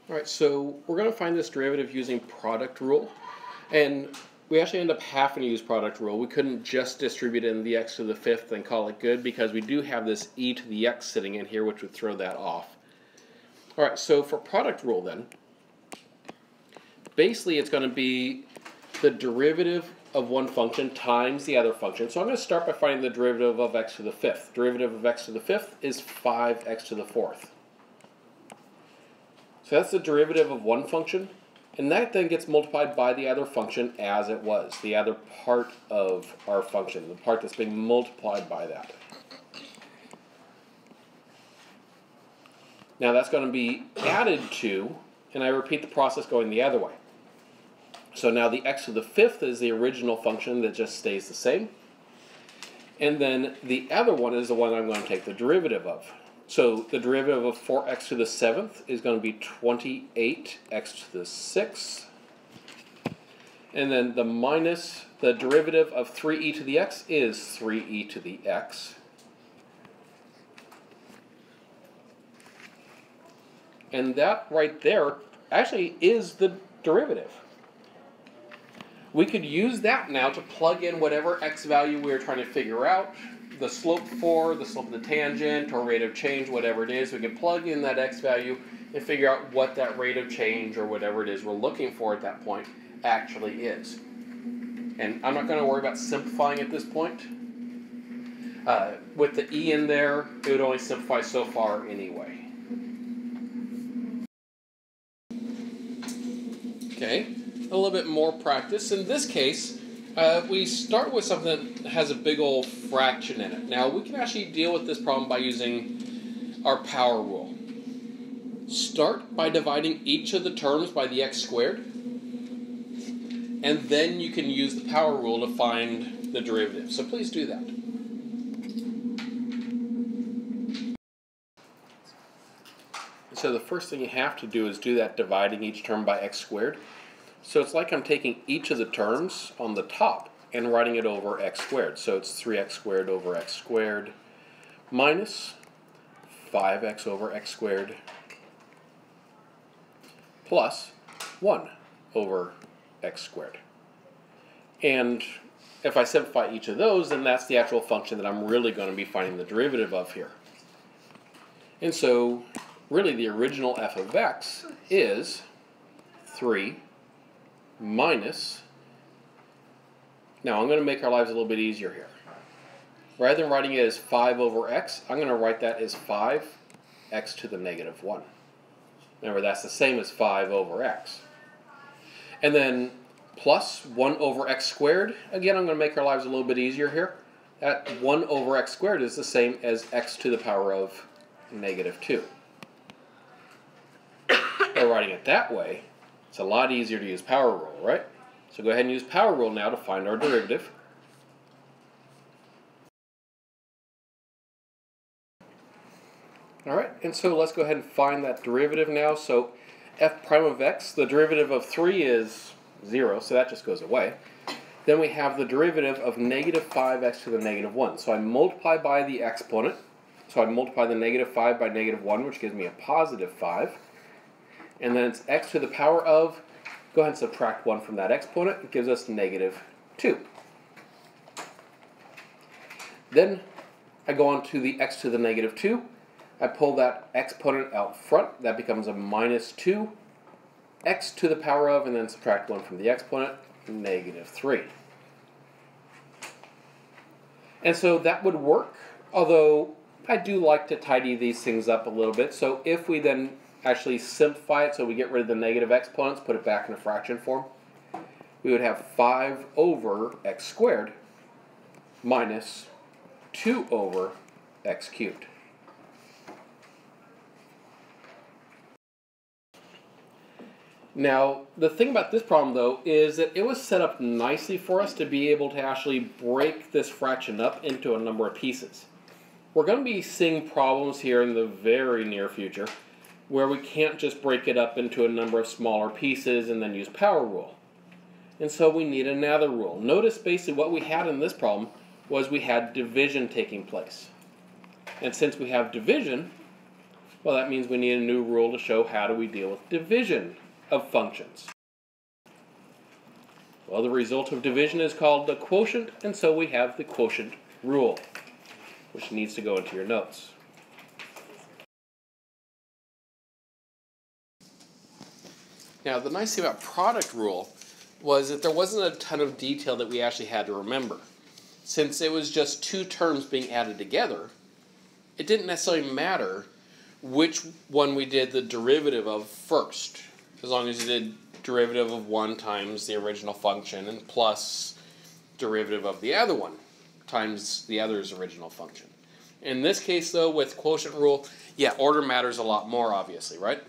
All right, so we're going to find this derivative using product rule. And we actually end up having to use product rule. We couldn't just distribute in the x to the fifth and call it good because we do have this e to the x sitting in here, which would throw that off. All right, so for product rule then, basically it's going to be the derivative of one function times the other function. So I'm going to start by finding the derivative of x to the fifth. Derivative of x to the fifth is 5x to the fourth. So that's the derivative of one function, and that then gets multiplied by the other function as it was, the other part of our function, the part that's being multiplied by that. Now that's going to be added to, and I repeat the process going the other way. So now the x to the fifth is the original function that just stays the same, and then the other one is the one I'm going to take the derivative of. So the derivative of 4x to the 7th is going to be 28x to the 6th. And then the minus the derivative of 3e to the x is 3e to the x. And that right there actually is the derivative. We could use that now to plug in whatever x value we were trying to figure out. The slope for, the slope of the tangent, or rate of change, whatever it is, we can plug in that x value and figure out what that rate of change or whatever it is we're looking for at that point actually is. And I'm not going to worry about simplifying at this point. With the e in there, it would only simplify so far anyway. Okay, a little bit more practice. In this case, we start with something that has a big old fraction in it. Now, we can actually deal with this problem by using our power rule. Start by dividing each of the terms by the x squared, and then you can use the power rule to find the derivative. So please do that. So the first thing you have to do is do that dividing each term by x squared. So it's like I'm taking each of the terms on the top and writing it over x squared. So it's 3x squared over x squared minus 5x over x squared plus 1 over x squared. And if I simplify each of those, then that's the actual function that I'm really going to be finding the derivative of here. And so really the original f of x is 3 minus, now I'm going to make our lives a little bit easier here. Rather than writing it as 5 over x, I'm going to write that as 5x to the negative 1. Remember, that's the same as 5 over x. And then plus 1 over x squared. Again, I'm going to make our lives a little bit easier here. That 1 over x squared is the same as x to the power of negative 2. By writing it that way, it's a lot easier to use power rule, right? So go ahead and use power rule now to find our derivative. All right, and so let's go ahead and find that derivative now. So f prime of x, the derivative of 3 is 0, so that just goes away. Then we have the derivative of negative 5x to the negative 1. So I multiply by the exponent. So I multiply the negative 5 by negative 1, which gives me a positive 5. And then it's x to the power of, go ahead and subtract 1 from that exponent. It gives us negative 2. Then I go on to the x to the negative 2. I pull that exponent out front. That becomes a minus 2. X to the power of, and then subtract 1 from the exponent, negative 3. And so that would work, although I do like to tidy these things up a little bit. So if we then actually simplify it so we get rid of the negative exponents, put it back in a fraction form, we would have 5 over x squared minus 2 over x cubed. Now, the thing about this problem, though, is that it was set up nicely for us to be able to actually break this fraction up into a number of pieces. We're going to be seeing problems here in the very near future where we can't just break it up into a number of smaller pieces and then use power rule. And so we need another rule. Notice basically what we had in this problem was we had division taking place. And since we have division, Well, that means we need a new rule to show how do we deal with division of functions. Well, the result of division is called the quotient, and so we have the quotient rule, which needs to go into your notes. Now, the nice thing about product rule was that there wasn't a ton of detail that we actually had to remember. Since it was just two terms being added together, it didn't necessarily matter which one we did the derivative of first, as long as you did derivative of one times the original function and plus derivative of the other one times the other's original function. In this case, though, with quotient rule, yeah, order matters a lot more, obviously, right?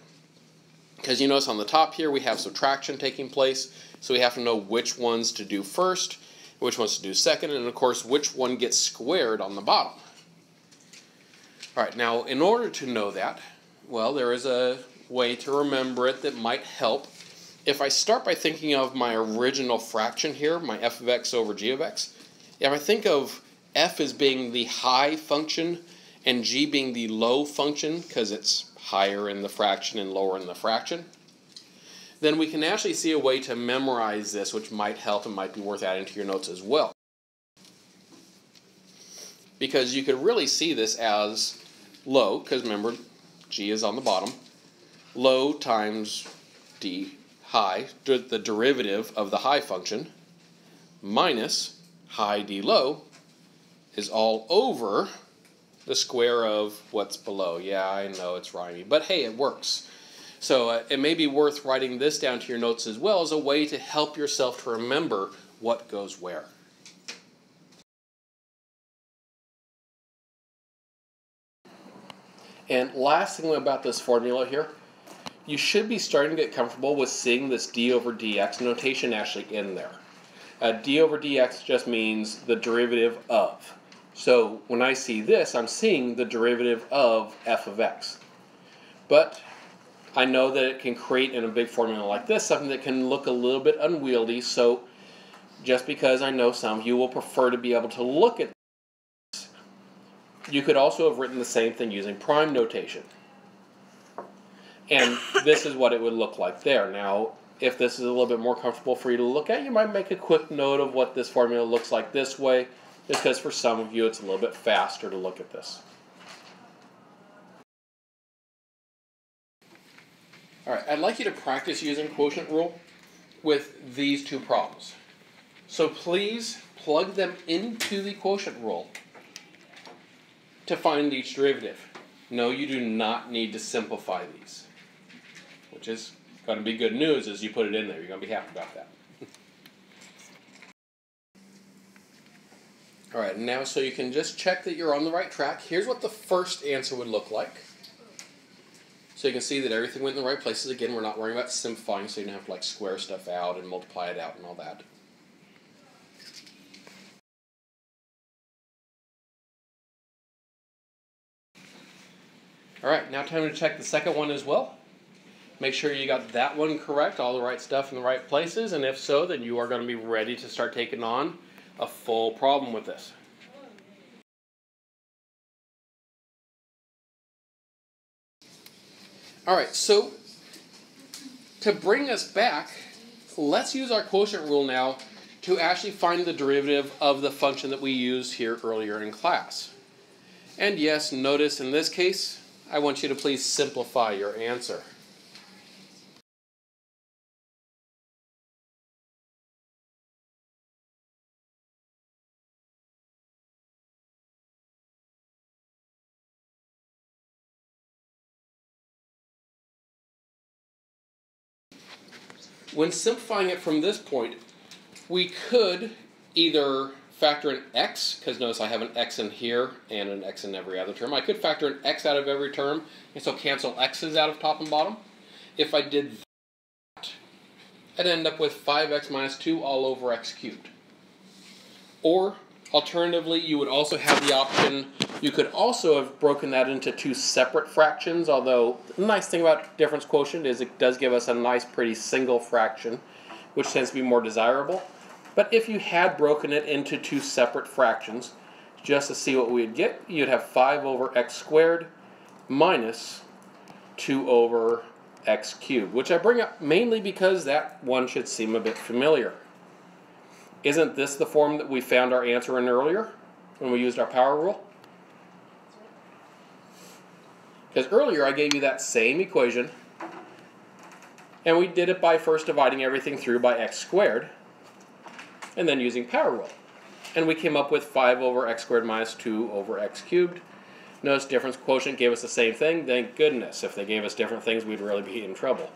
Because you notice on the top here we have subtraction taking place, so we have to know which ones to do first, which ones to do second, and of course which one gets squared on the bottom. Alright, now in order to know that, well, there is a way to remember it that might help. If I start by thinking of my original fraction here, my f of x over g of x, if I think of f as being the high function and g being the low function because it's higher in the fraction and lower in the fraction, then we can actually see a way to memorize this, which might help and might be worth adding to your notes as well. Because you could really see this as low, because remember, g is on the bottom, low times d high, the derivative of the high function, minus high d low is all over the square of what's below. Yeah, I know it's rhymey, but hey, it works. So it may be worth writing this down to your notes as well as a way to help yourself to remember what goes where. And last thing about this formula here, you should be starting to get comfortable with seeing this d over dx notation actually in there. D over dx just means the derivative of. So when I see this, I'm seeing the derivative of f of x. But I know that it can create in a big formula like this something that can look a little bit unwieldy, so just because I know some of you will prefer to be able to look at this, you could also have written the same thing using prime notation. And this is what it would look like there. Now, if this is a little bit more comfortable for you to look at, you might make a quick note of what this formula looks like this way, because for some of you it's a little bit faster to look at this. Alright, I'd like you to practice using quotient rule with these two problems. So please plug them into the quotient rule to find each derivative. No, you do not need to simplify these, which is going to be good news as you put it in there. You're going to be happy about that. Alright, now so you can just check that you're on the right track, here's what the first answer would look like. So you can see that everything went in the right places. Again, we're not worrying about simplifying, so you don't have to like square stuff out and multiply it out and all that. Alright, now time to check the second one as well. Make sure you got that one correct, all the right stuff in the right places, and if so, then you are going to be ready to start taking on a full problem with this. Alright, so to bring us back, let's use our quotient rule now to actually find the derivative of the function that we used here earlier in class. And yes, notice in this case, I want you to please simplify your answer. When simplifying it from this point, we could either factor an x, because notice I have an x in here and an x in every other term. I could factor an x out of every term, and so cancel x's out of top and bottom. If I did that, I'd end up with 5x minus 2 all over x cubed. Or, alternatively, you would also have the option, you could also have broken that into two separate fractions, although the nice thing about difference quotient is it does give us a nice, pretty single fraction, which tends to be more desirable. But if you had broken it into two separate fractions, just to see what we would get, you'd have 5 over x squared minus 2 over x cubed, which I bring up mainly because that one should seem a bit familiar. Isn't this the form that we found our answer in earlier when we used our power rule? Because earlier I gave you that same equation, and we did it by first dividing everything through by x squared, and then using power rule. And we came up with 5 over x squared minus 2 over x cubed. Notice difference quotient gave us the same thing. Thank goodness. If they gave us different things, we'd really be in trouble.